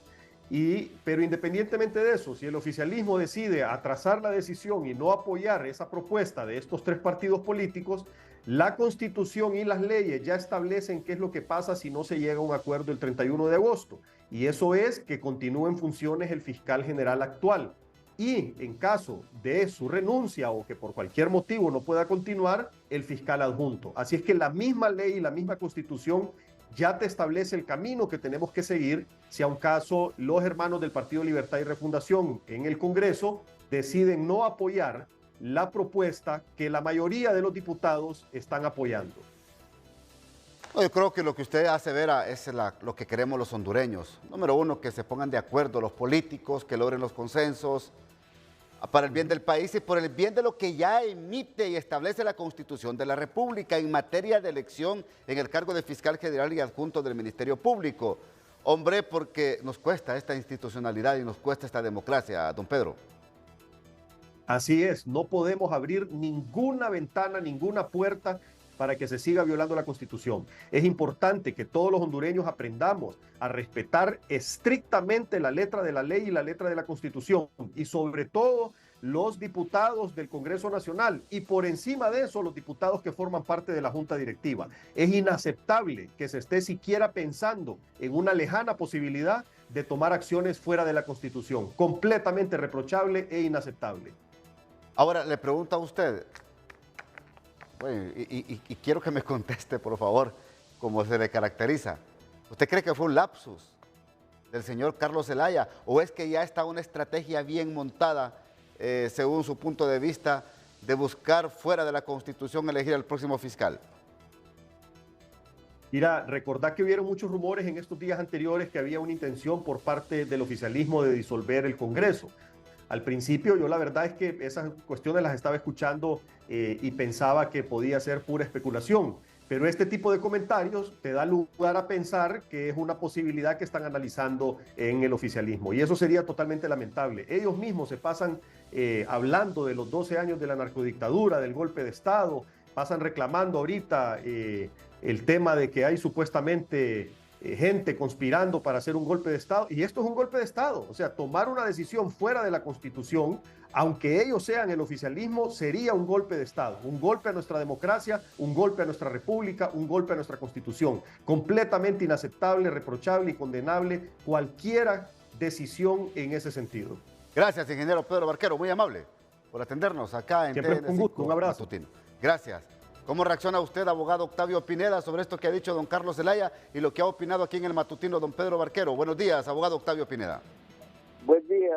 [SPEAKER 16] Pero independientemente de eso, si el oficialismo decide atrasar la decisión y no apoyar esa propuesta de estos tres partidos políticos, la Constitución y las leyes ya establecen qué es lo que pasa si no se llega a un acuerdo el 31 de agosto. Y eso es que continúe en funciones el fiscal general actual. Y en caso de su renuncia o que por cualquier motivo no pueda continuar, el fiscal adjunto. Así es que la misma ley y la misma Constitución ya te establece el camino que tenemos que seguir si a un caso los hermanos del Partido Libertad y Refundación en el Congreso deciden no apoyar la propuesta que la mayoría de los diputados están apoyando.
[SPEAKER 1] Yo creo que lo que usted hace ver es lo que queremos los hondureños. Número uno, que se pongan de acuerdo los políticos, que logren los consensos para el bien del país y por el bien de lo que ya emite y establece la Constitución de la República en materia de elección en el cargo de fiscal general y adjunto del Ministerio Público. Hombre, porque nos cuesta esta institucionalidad y nos cuesta esta democracia, don Pedro.
[SPEAKER 16] Así es, no podemos abrir ninguna ventana, ninguna puerta para que se siga violando la Constitución. Es importante que todos los hondureños aprendamos a respetar estrictamente la letra de la ley y la letra de la Constitución, y sobre todo los diputados del Congreso Nacional, y por encima de eso los diputados que forman parte de la Junta Directiva. Es inaceptable que se esté siquiera pensando en una lejana posibilidad de tomar acciones fuera de la Constitución. Completamente reprochable e inaceptable.
[SPEAKER 1] Ahora, le pregunto a usted, bueno, y quiero que me conteste, por favor, como se le caracteriza. ¿Usted cree que fue un lapsus del señor Carlos Zelaya o es que ya está una estrategia bien montada, según su punto de vista, de buscar fuera de la Constitución elegir al próximo fiscal?
[SPEAKER 16] Mira, recordad que hubieron muchos rumores en estos días anteriores que había una intención por parte del oficialismo de disolver el Congreso. Al principio yo la verdad es que esas cuestiones las estaba escuchando y pensaba que podía ser pura especulación, pero este tipo de comentarios te da lugar a pensar que es una posibilidad que están analizando en el oficialismo y eso sería totalmente lamentable. Ellos mismos se pasan hablando de los 12 años de la narcodictadura, del golpe de Estado, pasan reclamando ahorita el tema de que hay supuestamente gente conspirando para hacer un golpe de Estado, y esto es un golpe de Estado. O sea, tomar una decisión fuera de la Constitución, aunque ellos sean el oficialismo, sería un golpe de Estado, un golpe a nuestra democracia, un golpe a nuestra república, un golpe a nuestra Constitución. Completamente inaceptable, reprochable y condenable cualquier decisión en ese sentido.
[SPEAKER 1] Gracias, ingeniero Pedro Barquero, muy amable por atendernos acá en
[SPEAKER 16] Siempre
[SPEAKER 1] TN5
[SPEAKER 16] un gusto, un abrazo.
[SPEAKER 1] Matutino. Gracias. ¿Cómo reacciona usted, abogado Octavio Pineda, sobre esto que ha dicho don Carlos Zelaya y lo que ha opinado aquí en el matutino don Pedro Barquero? Buenos días, abogado Octavio Pineda.
[SPEAKER 17] Buen día,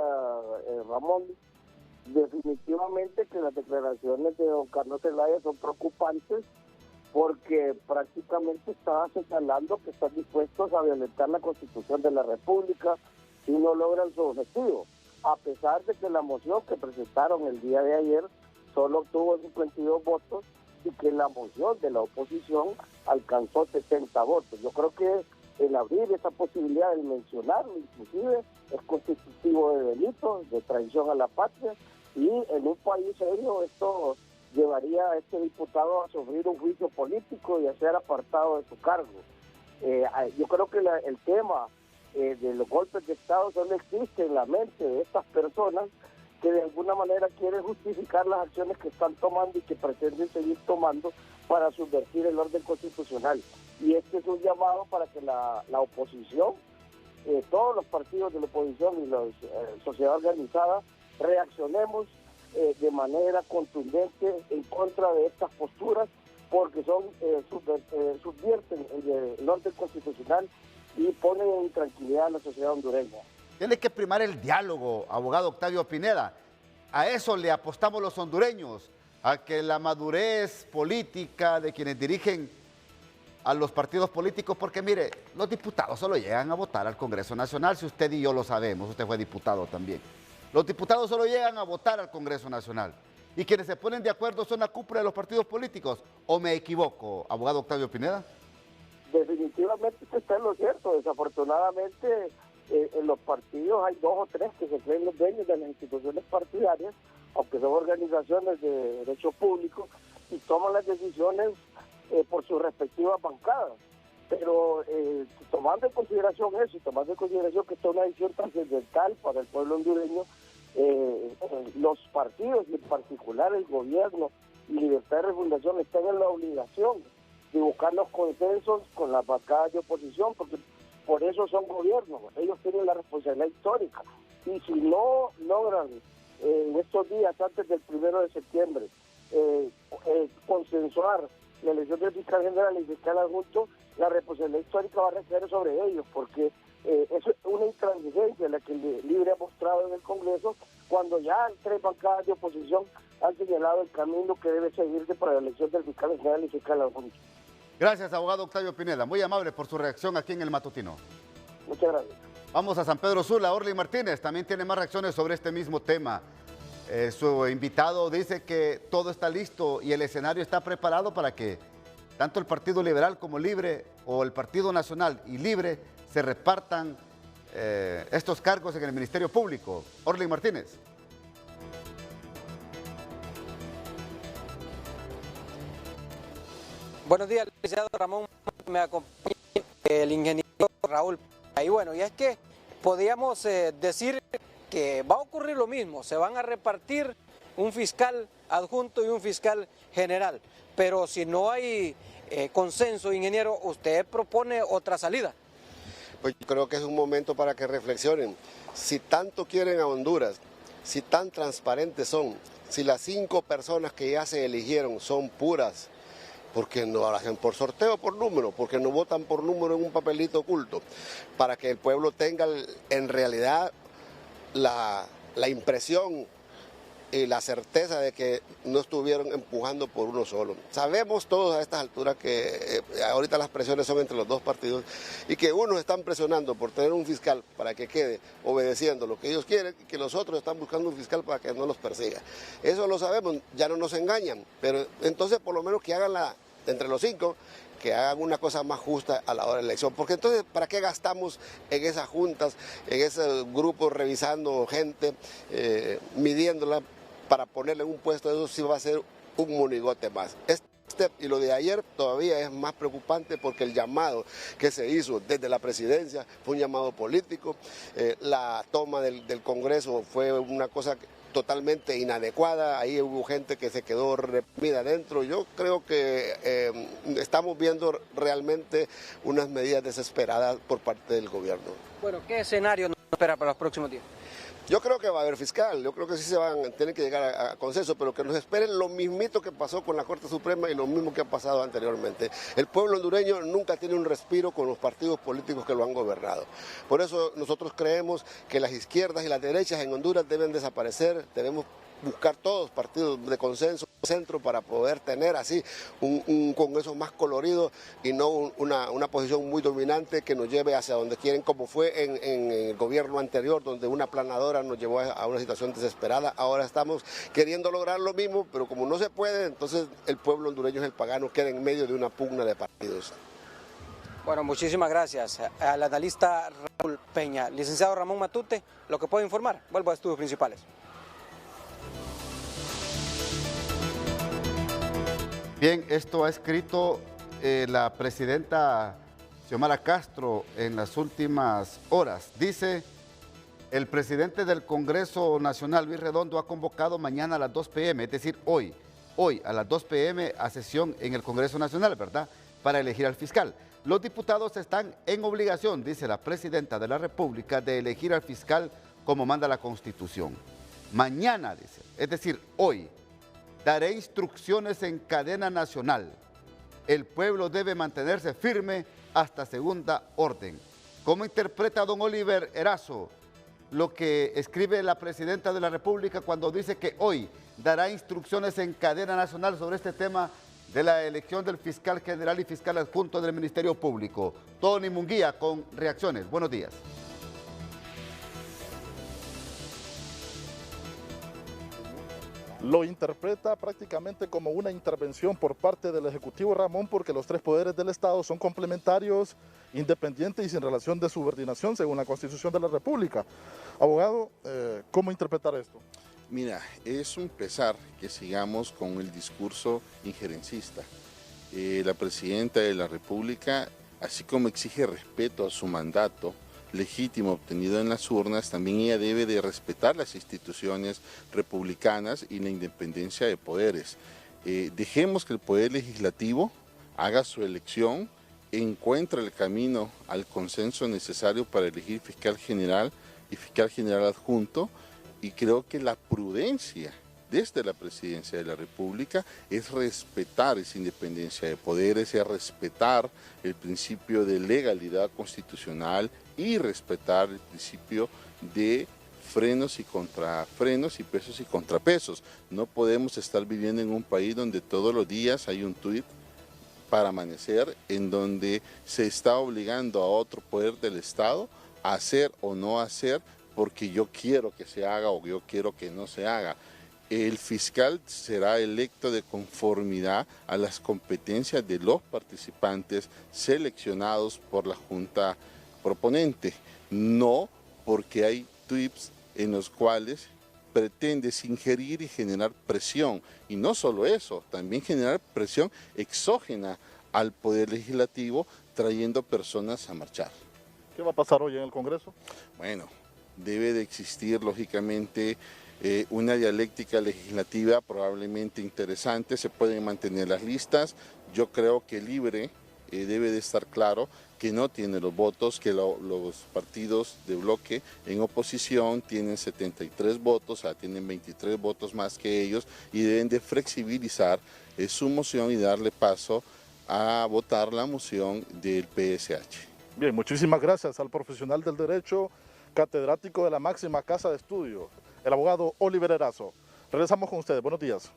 [SPEAKER 17] Ramón. Definitivamente que las declaraciones de don Carlos Zelaya son preocupantes porque prácticamente está señalando que están dispuestos a violentar la Constitución de la República si no logran su objetivo, a pesar de que la moción que presentaron el día de ayer solo obtuvo 52 votos y que la moción de la oposición alcanzó 70 votos. Yo creo que el abrir esa posibilidad de mencionarlo inclusive es constitutivo de delito, de traición a la patria, y en un país serio esto llevaría a este diputado a sufrir un juicio político y a ser apartado de su cargo. Yo creo que el tema de los golpes de Estado solo existe en la mente de estas personas que de alguna manera quieren justificar las acciones que están tomando y que pretenden seguir tomando para subvertir el orden constitucional. Y este es un llamado para que la oposición, todos los partidos de la oposición y la sociedad organizada, reaccionemos de manera contundente en contra de estas posturas, porque subvierten el orden constitucional y ponen en intranquilidad a la sociedad hondureña.
[SPEAKER 1] Tiene que primar el diálogo, abogado Octavio Pineda. A eso le apostamos los hondureños, a que la madurez política de quienes dirigen a los partidos políticos, porque mire, los diputados solo llegan a votar al Congreso Nacional, si usted y yo lo sabemos, usted fue diputado también. Los diputados solo llegan a votar al Congreso Nacional. Y quienes se ponen de acuerdo son la cúpula de los partidos políticos. ¿O me equivoco, abogado Octavio Pineda?
[SPEAKER 17] Definitivamente está en lo cierto. Desafortunadamente, en los partidos hay 2 o 3 que se creen los dueños de las instituciones partidarias, aunque son organizaciones de derecho público, y toman las decisiones por sus respectivas bancadas. Pero tomando en consideración eso, y tomando en consideración que esta es una decisión trascendental para el pueblo hondureño, los partidos, y en particular el gobierno y Libertad de Refundación, están en la obligación de buscar los consensos con las bancadas de oposición, porque por eso son gobiernos, ellos tienen la responsabilidad histórica. Y si no logran en estos días, antes del 1 de septiembre, consensuar la elección del fiscal general y fiscal adjunto, la responsabilidad histórica va a recaer sobre ellos, porque es una intransigencia la que Libre ha mostrado en el Congreso, cuando ya 3 bancadas de oposición han señalado el camino que debe seguirse para la elección del fiscal general y fiscal adjunto. Gracias, abogado Octavio Pineda. Muy amable por su reacción aquí en El Matutino. Muchas gracias. Vamos a San Pedro Sula. Orly Martínez también tiene más reacciones sobre este mismo tema. Su invitado dice que todo está listo y el escenario está preparado para que tanto el Partido Liberal como Libre, o el Partido Nacional y Libre, se repartan estos cargos en el Ministerio Público. Orly Martínez.
[SPEAKER 2] Buenos días, licenciado Ramón. Me acompaña el ingeniero Raúl. Y bueno, y es que podríamos decir que va a ocurrir lo mismo. Se van a repartir un fiscal adjunto y un fiscal general. Pero si no hay consenso, ingeniero, usted propone otra salida.
[SPEAKER 18] Pues yo creo que es un momento para que reflexionen. Si tanto quieren a Honduras, si tan transparentes son, si las 5 personas que ya se eligieron son puras, ¿por qué no lo hacen por sorteo, por número? ¿Por qué no votan por número en un papelito oculto? Para que el pueblo tenga en realidad la impresión y la certeza de que no estuvieron empujando por uno solo. Sabemos todos a estas alturas que ahorita las presiones son entre los 2 partidos y que unos están presionando por tener un fiscal para que quede obedeciendo lo que ellos quieren y que los otros están buscando un fiscal para que no los persiga. Eso lo sabemos, ya no nos engañan, pero entonces por lo menos que hagan entre los 5, que hagan una cosa más justa a la hora de la elección, porque entonces ¿para qué gastamos en esas juntas, en esos grupos revisando gente, midiéndola para ponerle en un puesto? De eso sí va a ser un monigote más. Y lo de ayer todavía es más preocupante porque el llamado que se hizo desde la presidencia fue un llamado político, la toma del Congreso fue una cosa totalmente inadecuada, ahí hubo gente que se quedó reprimida adentro. Yo creo que estamos viendo realmente unas medidas desesperadas por parte del gobierno.
[SPEAKER 2] Bueno, ¿qué escenario nos espera para los próximos días?
[SPEAKER 18] Yo creo que va a haber fiscal, yo creo que sí tienen que llegar a consenso, pero que nos esperen lo mismito que pasó con la Corte Suprema y lo mismo que ha pasado anteriormente. El pueblo hondureño nunca tiene un respiro con los partidos políticos que lo han gobernado. Por eso nosotros creemos que las izquierdas y las derechas en Honduras deben desaparecer, debemos buscar todos partidos de consenso, centro, para poder tener así un Congreso más colorido y no una posición muy dominante que nos lleve hacia donde quieren, como fue en el gobierno anterior, donde una aplanadora nos llevó a una situación desesperada. Ahora estamos queriendo lograr lo mismo, pero como no se puede, entonces el pueblo hondureño es el pagano, queda en medio de una pugna de partidos.
[SPEAKER 2] Bueno, muchísimas gracias al analista Raúl Peña. Licenciado Ramón Matute, lo que puedo informar, vuelvo a estudios principales.
[SPEAKER 1] Bien, esto ha escrito la presidenta Xiomara Castro en las últimas horas. Dice, el presidente del Congreso Nacional, Luis Redondo, ha convocado mañana a las 2 p.m., es decir, hoy a las 2 p.m. a sesión en el Congreso Nacional, ¿verdad?, para elegir al fiscal. Los diputados están en obligación, dice la presidenta de la República, de elegir al fiscal como manda la Constitución. Mañana, dice, es decir, hoy, daré instrucciones en cadena nacional. El pueblo debe mantenerse firme hasta segunda orden. ¿Cómo interpreta don Oliver Erazo lo que escribe la presidenta de la República cuando dice que hoy dará instrucciones en cadena nacional sobre este tema de la elección del fiscal general y fiscal adjunto del Ministerio Público? Tony Munguía con reacciones. Buenos días.
[SPEAKER 19] Lo interpreta prácticamente como una intervención por parte del Ejecutivo, Ramón, porque los tres poderes del Estado son complementarios, independientes y sin relación de subordinación según la Constitución de la República. Abogado, ¿cómo interpretar esto?
[SPEAKER 20] Mira, es un pesar que sigamos con el discurso injerencista. La Presidenta de la República, así como exige respeto a su mandato legítimo obtenido en las urnas, también ella debe de respetar las instituciones republicanas y la independencia de poderes. Dejemos que el Poder Legislativo haga su elección, encuentre el camino al consenso necesario para elegir fiscal general y fiscal general adjunto, y creo que la prudencia desde la Presidencia de la República es respetar esa independencia de poderes, es respetar el principio de legalidad constitucional y respetar el principio de frenos y contrafrenos y pesos y contrapesos. No podemos estar viviendo en un país donde todos los días hay un tuit para amanecer en donde se está obligando a otro poder del Estado a hacer o no hacer porque yo quiero que se haga o yo quiero que no se haga. El fiscal será electo de conformidad a las competencias de los participantes seleccionados por la Junta proponente, no porque hay tweets en los cuales pretendes ingerir y generar presión. Y no solo eso, también generar presión exógena al Poder Legislativo trayendo personas a marchar.
[SPEAKER 19] ¿Qué va a pasar hoy en el Congreso?
[SPEAKER 20] Bueno, debe de existir lógicamente una dialéctica legislativa probablemente interesante, se pueden mantener las listas. Yo creo que Libre debe de estar claro que no tiene los votos, que los partidos de bloque en oposición tienen 73 votos, o sea, tienen 23 votos más que ellos y deben de flexibilizar su moción y darle paso a votar la moción del PSH.
[SPEAKER 19] Bien, muchísimas gracias al profesional del derecho, catedrático de la máxima casa de estudio, el abogado Oliver Erazo. Regresamos con ustedes. Buenos días.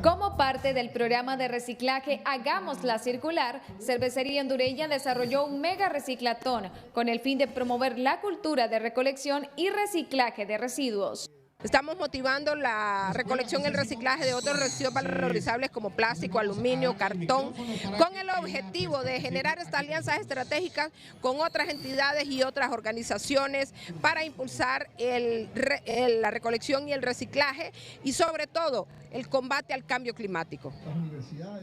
[SPEAKER 21] Como parte del programa de reciclaje Hagámosla Circular, Cervecería Hondureña desarrolló un mega reciclatón con el fin de promover la cultura de recolección y reciclaje de residuos.
[SPEAKER 22] Estamos motivando la recolección y el reciclaje de otros residuos valorizables como plástico, aluminio, cartón, con el objetivo de generar estas alianzas estratégicas con otras entidades y otras organizaciones para impulsar la recolección y el reciclaje y sobre todo el combate al cambio climático.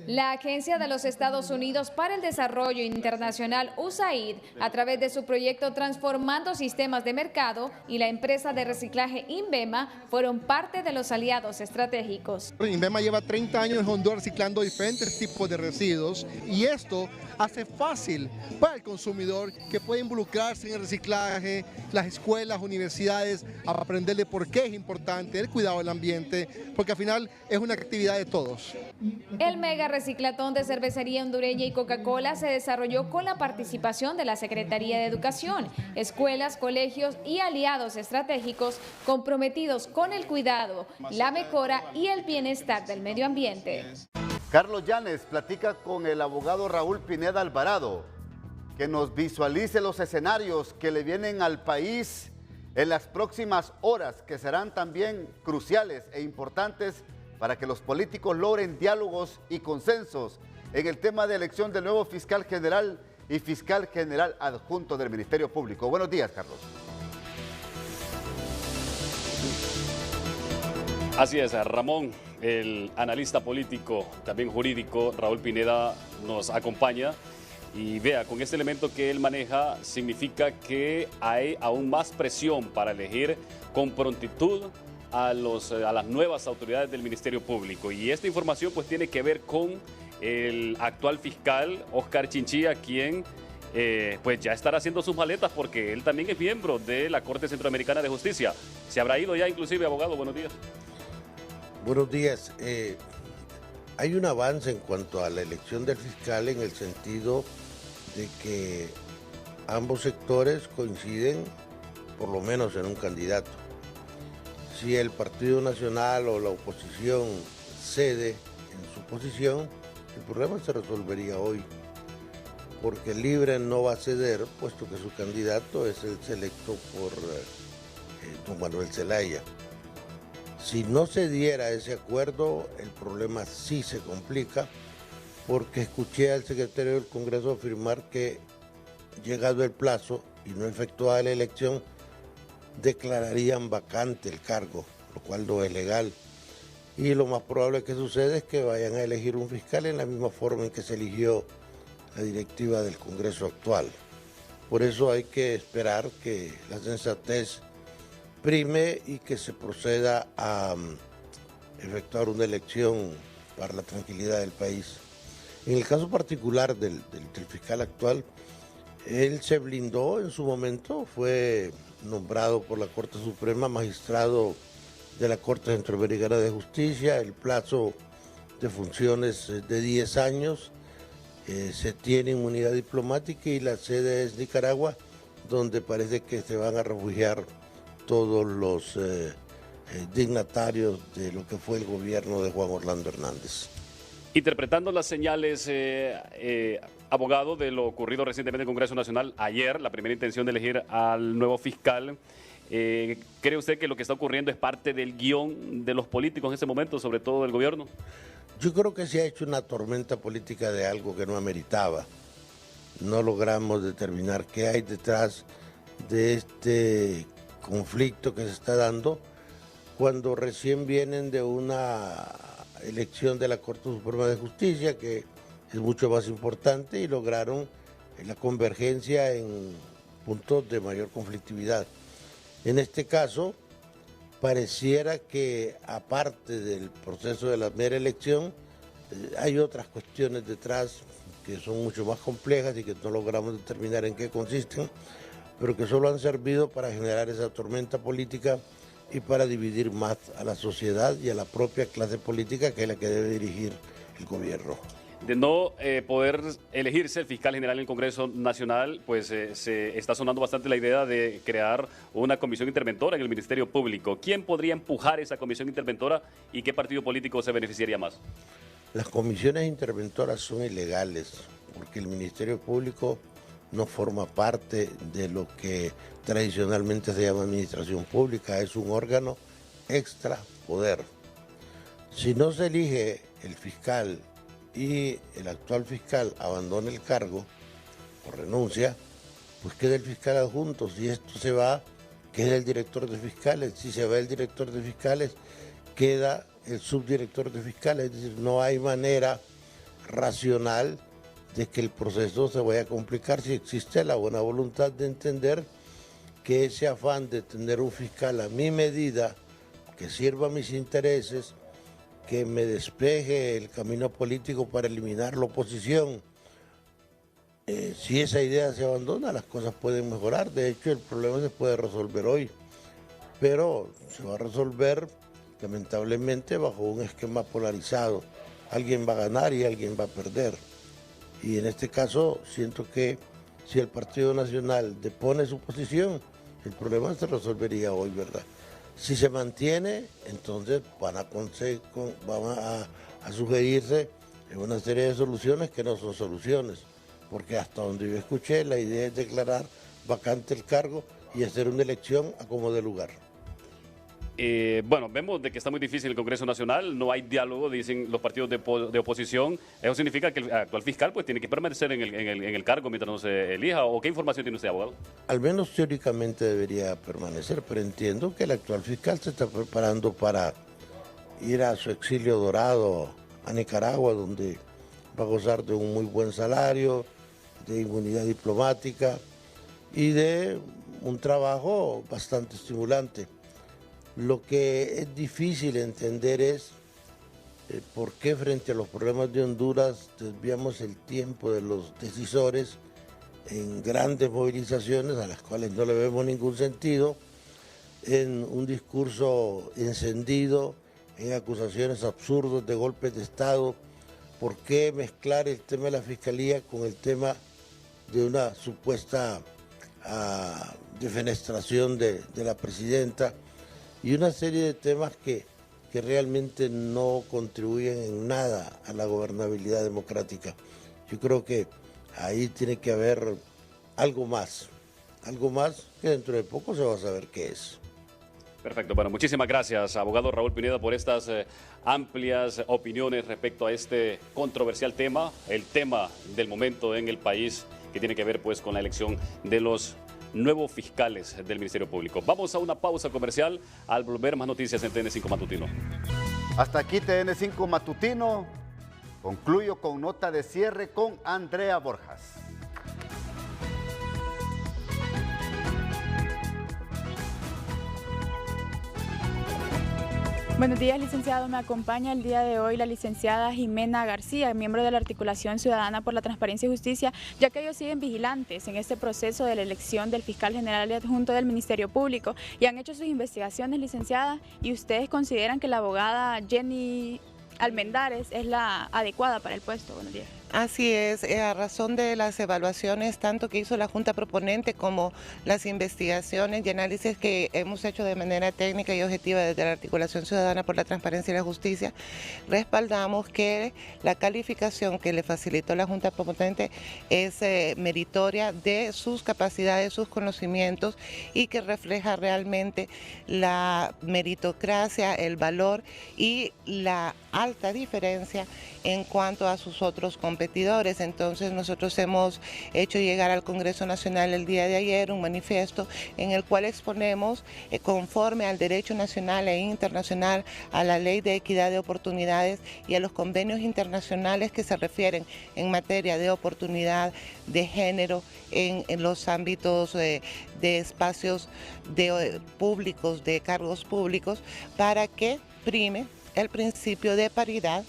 [SPEAKER 21] La Agencia de los Estados Unidos para el Desarrollo Internacional, USAID, a través de su proyecto Transformando Sistemas de Mercado, y la empresa de reciclaje INVEMA fueron parte de los aliados estratégicos.
[SPEAKER 23] INVEMA lleva 30 años en Honduras reciclando diferentes tipos de residuos y esto hace fácil para el consumidor que puede involucrarse en el reciclaje, las escuelas, universidades, a aprender de por qué es importante el cuidado del ambiente, porque al final es una actividad de todos.
[SPEAKER 21] El mega reciclatón de Cervecería Hondureña y Coca-Cola se desarrolló con la participación de la Secretaría de Educación, escuelas, colegios y aliados estratégicos comprometidos con el cuidado, la mejora y el bienestar del medio ambiente.
[SPEAKER 1] Carlos Llanes platica con el abogado Raúl Pineda Alvarado, que nos visualice los escenarios que le vienen al país en las próximas horas, que serán también cruciales e importantes para que los políticos logren diálogos y consensos en el tema de elección del nuevo fiscal general y fiscal general adjunto del Ministerio Público. Buenos días, Carlos.
[SPEAKER 4] Así es, Ramón, el analista político, también jurídico, Raúl Pineda, nos acompaña. Y vea, con este elemento que él maneja, significa que hay aún más presión para elegir con prontitud a las nuevas autoridades del Ministerio Público. Y esta información pues tiene que ver con el actual fiscal, Oscar Chinchilla, quien pues ya estará haciendo sus maletas porque él también es miembro de la Corte Centroamericana de Justicia. Se habrá ido ya inclusive, abogado. Buenos días.
[SPEAKER 3] Buenos días. Hay un avance en cuanto a la elección del fiscal en el sentido de que ambos sectores coinciden por lo menos en un candidato. Si el Partido Nacional o la oposición cede en su posición, el problema se resolvería hoy, porque el Libre no va a ceder, puesto que su candidato es el selecto por don Manuel Zelaya. Si no se diera ese acuerdo, el problema sí se complica, porque escuché al secretario del Congreso afirmar que, llegado el plazo y no efectuada la elección, declararían vacante el cargo, lo cual no es legal. Y lo más probable que suceda es que vayan a elegir un fiscal en la misma forma en que se eligió la directiva del Congreso actual. Por eso hay que esperar que la sensatez prime y que se proceda a efectuar una elección para la tranquilidad del país. En el caso particular del fiscal actual, él se blindó en su momento, fue nombrado por la Corte Suprema magistrado de la Corte Centroamericana de Justicia, el plazo de funciones de 10 años, se tiene inmunidad diplomática y la sede es Nicaragua, donde parece que se van a refugiar todos los dignatarios de lo que fue el gobierno de Juan Orlando Hernández.
[SPEAKER 4] Interpretando las señales, abogado, de lo ocurrido recientemente en el Congreso Nacional, ayer, la primera intención de elegir al nuevo fiscal, ¿cree usted que lo que está ocurriendo es parte del guión de los políticos en ese momento, sobre todo del gobierno?
[SPEAKER 3] Yo creo que se ha hecho una tormenta política de algo que no ameritaba. No logramos determinar qué hay detrás de este conflicto que se está dando cuando recién vienen de una elección de la Corte Suprema de Justicia, que es mucho más importante, y lograron la convergencia en puntos de mayor conflictividad. En este caso, pareciera que aparte del proceso de la mera elección, hay otras cuestiones detrás que son mucho más complejas y que no logramos determinar en qué consisten, pero que solo han servido para generar esa tormenta política y para dividir más a la sociedad y a la propia clase política, que es la que debe dirigir el gobierno.
[SPEAKER 4] De no poder elegirse el fiscal general en el Congreso Nacional, pues se está sonando bastante la idea de crear una comisión interventora en el Ministerio Público. ¿Quién podría empujar esa comisión interventora y qué partido político se beneficiaría más?
[SPEAKER 3] Las comisiones interventoras son ilegales porque el Ministerio Público no forma parte de lo que tradicionalmente se llama administración pública, es un órgano extra poder. Si no se elige el fiscal y el actual fiscal abandona el cargo o renuncia, pues queda el fiscal adjunto. Si esto se va, queda el director de fiscales. Si se va el director de fiscales, queda el subdirector de fiscales. Es decir, no hay manera racional de que el proceso se vaya a complicar si existe la buena voluntad de entender que ese afán de tener un fiscal a mi medida, que sirva a mis intereses, que me despeje el camino político para eliminar la oposición. Si esa idea se abandona, las cosas pueden mejorar. De hecho, el problema se puede resolver hoy, pero se va a resolver lamentablemente bajo un esquema polarizado. Alguien va a ganar y alguien va a perder. Y en este caso siento que si el Partido Nacional depone su posición, el problema se resolvería hoy, ¿verdad? Si se mantiene, entonces van a sugerirse una serie de soluciones que no son soluciones, porque hasta donde yo escuché, la idea es declarar vacante el cargo y hacer una elección a como dé lugar.
[SPEAKER 4] Bueno, vemos de que está muy difícil el Congreso Nacional, no hay diálogo, dicen los partidos de oposición. Eso significa que el actual fiscal pues tiene que permanecer en el cargo mientras no se elija. ¿O qué información tiene usted, abogado?
[SPEAKER 3] Al menos teóricamente debería permanecer, pero entiendo que el actual fiscal se está preparando para ir a su exilio dorado a Nicaragua, donde va a gozar de un muy buen salario, de inmunidad diplomática y de un trabajo bastante estimulante. Lo que es difícil entender es por qué frente a los problemas de Honduras desviamos el tiempo de los decisores en grandes movilizaciones a las cuales no le vemos ningún sentido, en un discurso encendido, en acusaciones absurdas de golpes de Estado. ¿Por qué mezclar el tema de la Fiscalía con el tema de una supuesta defenestración de la presidenta? Y una serie de temas que realmente no contribuyen en nada a la gobernabilidad democrática. Yo creo que ahí tiene que haber algo más que dentro de poco se va a saber qué es.
[SPEAKER 4] Perfecto, bueno, muchísimas gracias, abogado Raúl Pineda, por estas amplias opiniones respecto a este controversial tema, el tema del momento en el país que tiene que ver pues con la elección de los nuevos fiscales del Ministerio Público. Vamos a una pausa comercial. Al volver, más noticias en TN5 Matutino.
[SPEAKER 1] Hasta aquí TN5 Matutino. Concluyo con nota de cierre con Andrea Borjas.
[SPEAKER 5] Buenos días, licenciado. Me acompaña el día de hoy la licenciada Jimena García, miembro de la Articulación Ciudadana por la Transparencia y Justicia, ya que ellos siguen vigilantes en este proceso de la elección del fiscal general y adjunto del Ministerio Público y han hecho sus investigaciones, licenciada, y ustedes consideran que la abogada Jenny Almendares es la adecuada para el puesto. Buenos días.
[SPEAKER 6] Así es, a razón de las evaluaciones tanto que hizo la Junta Proponente como las investigaciones y análisis que hemos hecho de manera técnica y objetiva desde la Articulación Ciudadana por la Transparencia y la Justicia, respaldamos que la calificación que le facilitó la Junta Proponente es meritoria de sus capacidades, sus conocimientos y que refleja realmente la meritocracia, el valor y la alta diferencia en cuanto a sus otros competidores. Entonces nosotros hemos hecho llegar al Congreso Nacional el día de ayer un manifiesto en el cual exponemos conforme al derecho nacional e internacional, a la ley de equidad de oportunidades y a los convenios internacionales que se refieren en materia de oportunidad de género en los ámbitos de espacios públicos, de cargos públicos, para que prime el principio de paridad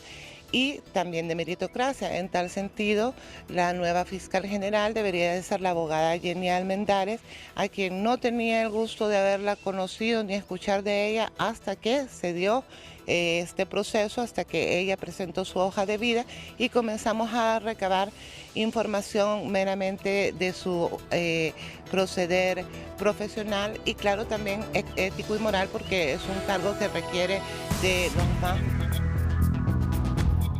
[SPEAKER 6] y también de meritocracia. En tal sentido, la nueva fiscal general debería de ser la abogada Jenny Almendares, a quien no tenía el gusto de haberla conocido ni escuchar de ella hasta que se dio este proceso, hasta que ella presentó su hoja de vida y comenzamos a recabar información meramente de su proceder profesional y claro también ético y moral, porque es un cargo que requiere de los más